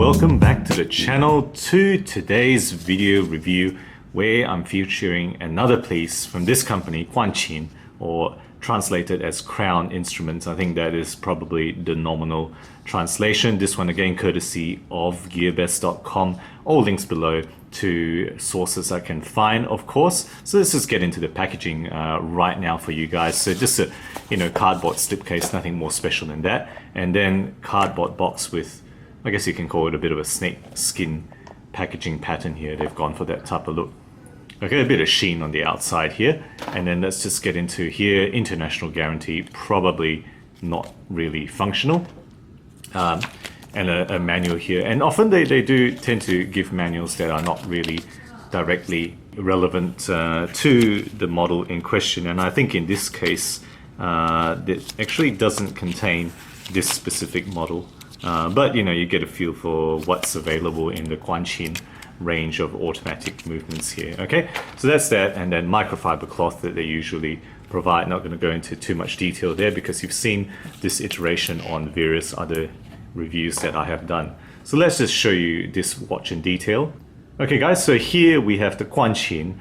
welcome back to the channel, to today's video review where I'm featuring another piece from this company, Guanqin, or translated as Crown Instruments. I think that is probably the nominal translation. This one again courtesy of GearBest.com. All links below to sources I can find, of course. So let's just get into the packaging right now for you guys. So just a cardboard slipcase, nothing more special than that, and then cardboard box with, I guess you can call it a bit of a snake skin packaging pattern here. They've gone for that type of look. Okay, a bit of sheen on the outside here, and then let's just get into here. International guarantee, probably not really functional, and a manual here. And often they do tend to give manuals that are not really directly relevant to the model in question. And I think in this case, it actually doesn't contain this specific model. But you get a feel for what's available in the Guanqin range of automatic movements here. Okay, so that's that, and then microfiber cloth that they usually provide. Not going to go into too much detail there because you've seen this iteration on various other reviews that I have done. So let's just show you this watch in detail. Okay guys, so here we have the Guanqin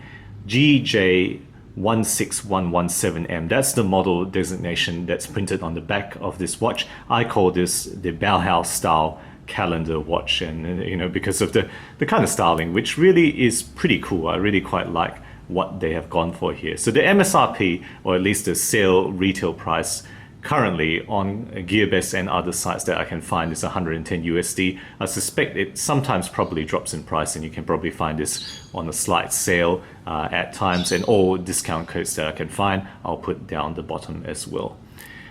GJ16117M. That's the model designation that's printed on the back of this watch. I call this the Bauhaus style calendar watch, and because of the kind of styling, which really is pretty cool. I really quite like what they have gone for here. So the MSRP, or at least the sale retail price currently on GearBest and other sites that I can find, is 110 USD. I suspect it sometimes probably drops in price, and you can probably find this on a slight sale at times, and all discount codes that I can find I'll put down the bottom as well.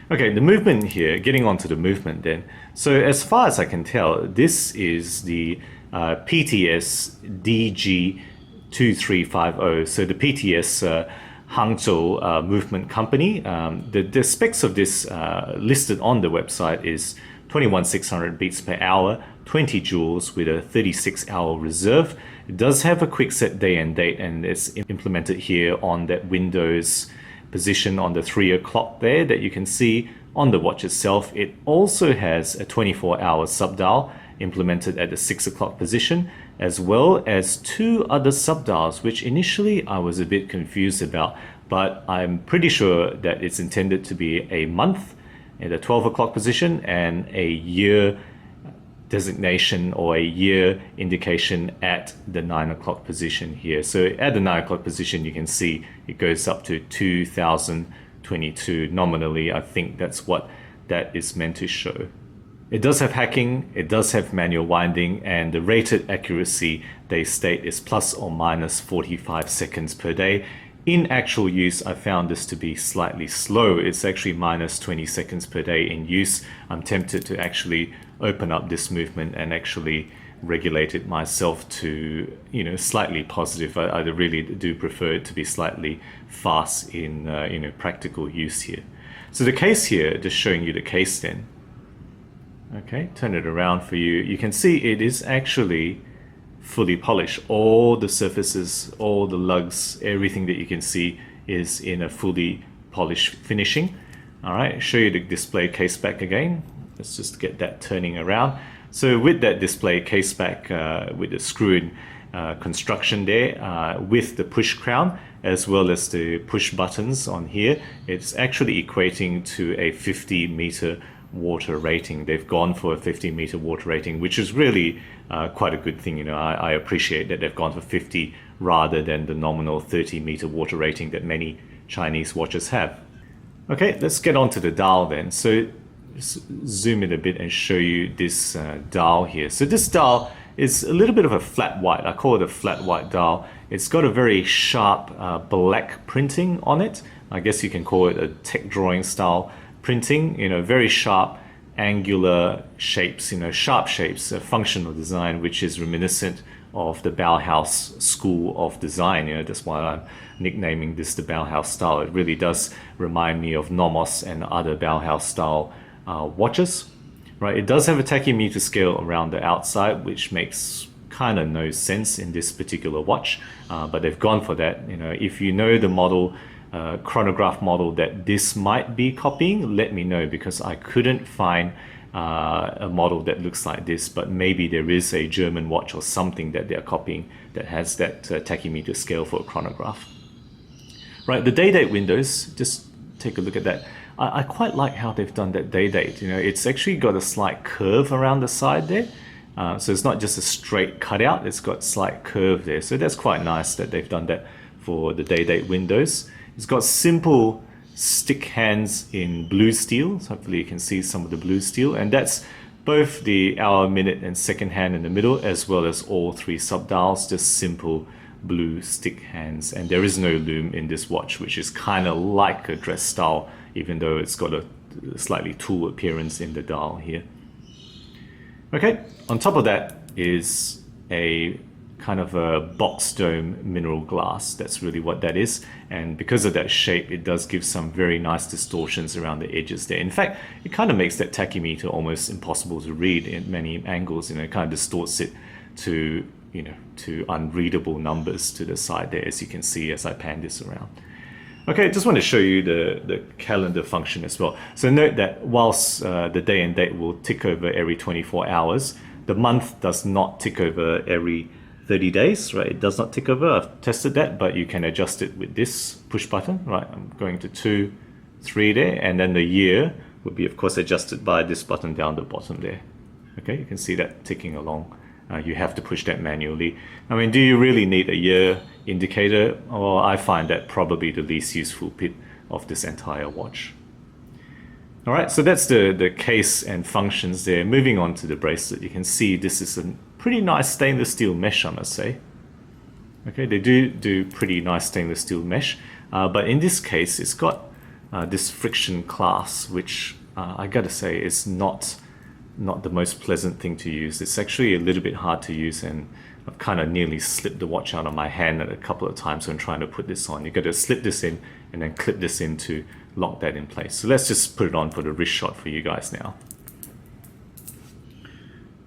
Okay, the movement here, getting onto the movement then. So as far as I can tell, this is the PTS DG2350. So the PTS Hangzhou movement company. The specs of this listed on the website is 21,600 beats per hour, 20 joules with a 36-hour reserve. It does have a quick set day and date, and it's implemented here on that Windows position on the 3 o'clock there that you can see on the watch itself. It also has a 24-hour subdial implemented at the 6 o'clock position, as well as two other subdials, which initially I was a bit confused about, but I'm pretty sure that it's intended to be a month at the 12 o'clock position and a year designation or a year indication at the 9 o'clock position here. So at the 9 o'clock position, you can see it goes up to 2022 nominally. I think that's what that is meant to show. It does have hacking, it does have manual winding, and the rated accuracy they state is plus or minus 45 seconds per day. In actual use, I found this to be slightly slow. It's actually minus 20 seconds per day in use. I'm tempted to actually open up this movement and actually regulate it myself to, slightly positive. I really do prefer it to be slightly fast in, practical use here. So the case here, just showing you the case then. Okay, turn it around for you. You can see it is actually fully polished. All the surfaces, all the lugs, everything that you can see is in a fully polished finishing. All right, show you the display case back again. Let's just get that turning around. So with that display case back, with the screw-in construction there, with the push crown, as well as the push buttons on here, it's actually equating to a 50-meter water rating. They've gone for a 50-meter water rating, which is really quite a good thing. I appreciate that they've gone for 50 rather than the nominal 30-meter water rating that many Chinese watches have. Okay, let's get on to the dial then. So just zoom in a bit and show you this dial here. So this dial is a little bit of a flat white. I call it a flat white dial. It's got a very sharp black printing on it. I guess you can call it a tech drawing style printing, very sharp angular shapes, sharp shapes, a functional design which is reminiscent of the Bauhaus school of design. That's why I'm nicknaming this the Bauhaus style. It really does remind me of Nomos and other Bauhaus style watches. Right, it does have a tachymeter scale around the outside, which makes kind of no sense in this particular watch, but they've gone for that. If you know the model, chronograph model that this might be copying, let me know, because I couldn't find a model that looks like this, but maybe there is a German watch or something that they're copying that has that tachymeter scale for a chronograph. Right, the day date windows, just take a look at that. I quite like how they've done that day date. You know, it's actually got a slight curve around the side there. So it's not just a straight cutout, it's got slight curve there. So that's quite nice that they've done that for the day date windows. It's got simple stick hands in blue steel. So hopefully you can see some of the blue steel. And that's both the hour, minute and second hand in the middle, as well as all three sub-dials, just simple blue stick hands. And there is no lume in this watch, which is kind of like a dress style, even though it's got a slightly tool appearance in the dial here. Okay, on top of that is a kind of a box dome mineral glass. That's really what that is. And because of that shape, it does give some very nice distortions around the edges there. In fact, it kind of makes that tachymeter almost impossible to read in many angles. You know, it kind of distorts it to, you know, to unreadable numbers to the side there, as you can see as I pan this around. Okay, I just want to show you the calendar function as well. So note that whilst the day and date will tick over every 24 hours, the month does not tick over every 30 days, right? It does not tick over. I've tested that, but you can adjust it with this push button, right? I'm going to 2, 3 there, and then the year will be, of course, adjusted by this button down the bottom there. Okay, you can see that ticking along. You have to push that manually. I mean, do you really need a year indicator? Well, I find that probably the least useful bit of this entire watch. All right, so that's the case and functions there. Moving on to the bracelet, you can see this is a pretty nice stainless steel mesh, I must say. Okay, they do pretty nice stainless steel mesh, but in this case, it's got this friction class, which I gotta say is not the most pleasant thing to use. It's actually a little bit hard to use, and I've kind of nearly slipped the watch out of my hand a couple of times when trying to put this on. You've got to slip this in and then clip this in to lock that in place. So let's just put it on for the wrist shot for you guys now.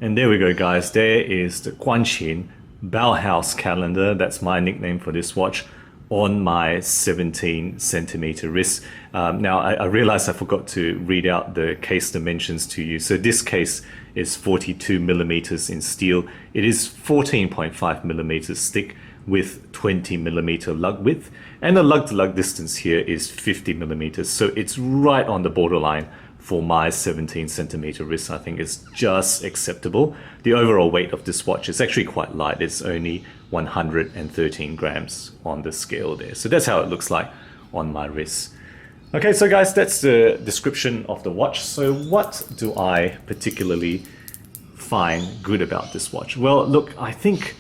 And there we go, guys. There is the Guanqin Bauhaus calendar. That's my nickname for this watch, on my 17 centimeter wrist. Now I realized I forgot to read out the case dimensions to you. So this case is 42 millimeters in steel. It is 14.5 millimeters thick with 20 millimeter lug width, and the lug to lug distance here is 50 millimeters. So it's right on the borderline for my 17 centimeter wrist. I think it's just acceptable. The overall weight of this watch is actually quite light. It's only 113 grams on the scale there. So that's how it looks like on my wrist. Okay, so guys, that's the description of the watch. So what do I particularly find good about this watch? Well, look, I think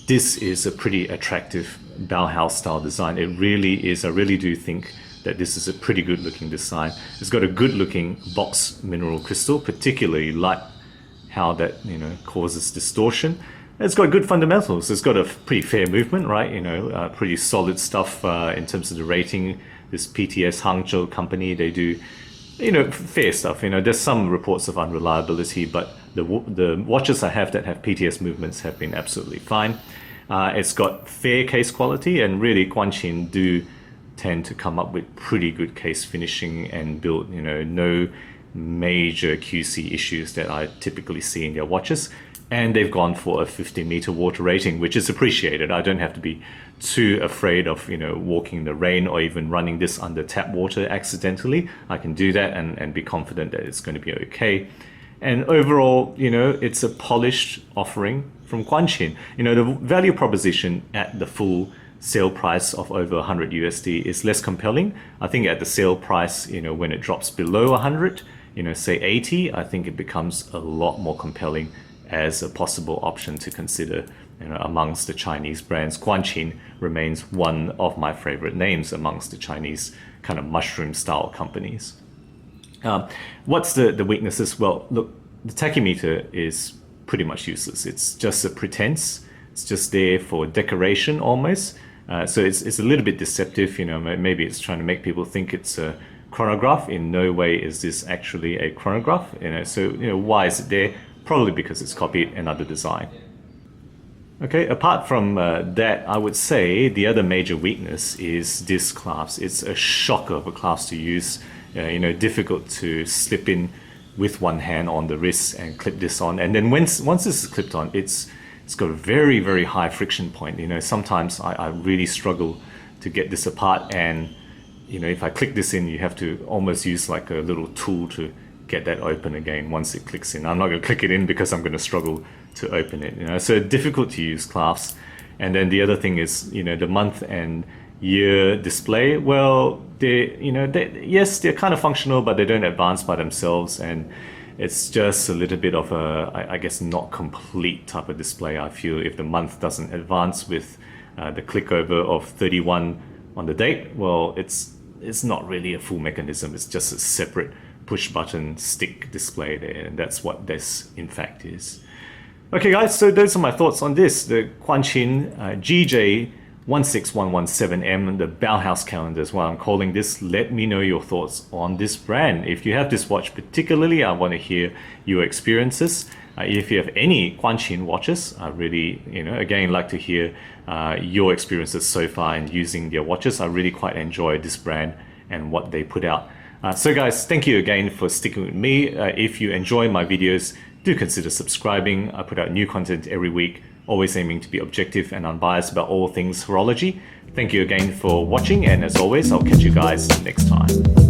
this is a pretty attractive Bauhaus style design. It really is. I really do think that this is a pretty good looking design. It's got a good looking box mineral crystal, particularly like how that, you know, causes distortion. It's got good fundamentals. It's got a pretty fair movement, right? You know, pretty solid stuff in terms of the rating. This PTS Hangzhou company, they do, you know, fair stuff. You know, there's some reports of unreliability, but the watches I have that have PTS movements have been absolutely fine. It's got fair case quality, and really Guanqin do tend to come up with pretty good case finishing and build, you know, no major QC issues that I typically see in their watches. And they've gone for a 50-meter water rating, which is appreciated. I don't have to be too afraid of, you know, walking in the rain or even running this under tap water accidentally. I can do that and be confident that it's going to be okay. And overall, you know, it's a polished offering from Guanqin. You know, the value proposition at the full sale price of over 100 USD is less compelling. I think at the sale price, you know, when it drops below 100, you know, say 80, I think it becomes a lot more compelling as a possible option to consider. You know, amongst the Chinese brands, Guanqin remains one of my favorite names amongst the Chinese kind of mushroom style companies. What's the weaknesses? Well, look, the tachymeter is pretty much useless. It's just a pretense. It's just there for decoration almost. So it's a little bit deceptive. You know, maybe it's trying to make people think it's a chronograph. In no way is this actually a chronograph. You know, so, you know, why is it there? Probably because it's copied another design. Okay, apart from that, I would say the other major weakness is this clasp. It's a shocker of a clasp to use. You know, difficult to slip in with one hand on the wrist and clip this on. And then once this is clipped on, it's got a very, very high friction point. You know, sometimes I really struggle to get this apart, and you know, if I click this in, you have to almost use like a little tool to get that open again once it clicks in. I'm not going to click it in because I'm going to struggle to open it, you know. So difficult to use clasps. And then the other thing is, you know, the month and year display. Well, yes, they're kind of functional, but they don't advance by themselves, and it's just a little bit of a, I guess, not complete type of display. I feel if the month doesn't advance with the click over of 31 on the date, well, it's not really a full mechanism. It's just a separate push button stick display there, and that's what this in fact is. Okay guys, so those are my thoughts on this, the Guanqin GJ16117M, the Bauhaus calendar is what I'm calling this. Let me know your thoughts on this brand. If you have this watch particularly, I want to hear your experiences. If you have any Guanqin watches, I really, again, like to hear your experiences so far in using their watches. I really quite enjoy this brand and what they put out. So guys, thank you again for sticking with me. If you enjoy my videos, do consider subscribing. I put out new content every week, always aiming to be objective and unbiased about all things horology. Thank you again for watching, and as always, I'll catch you guys next time.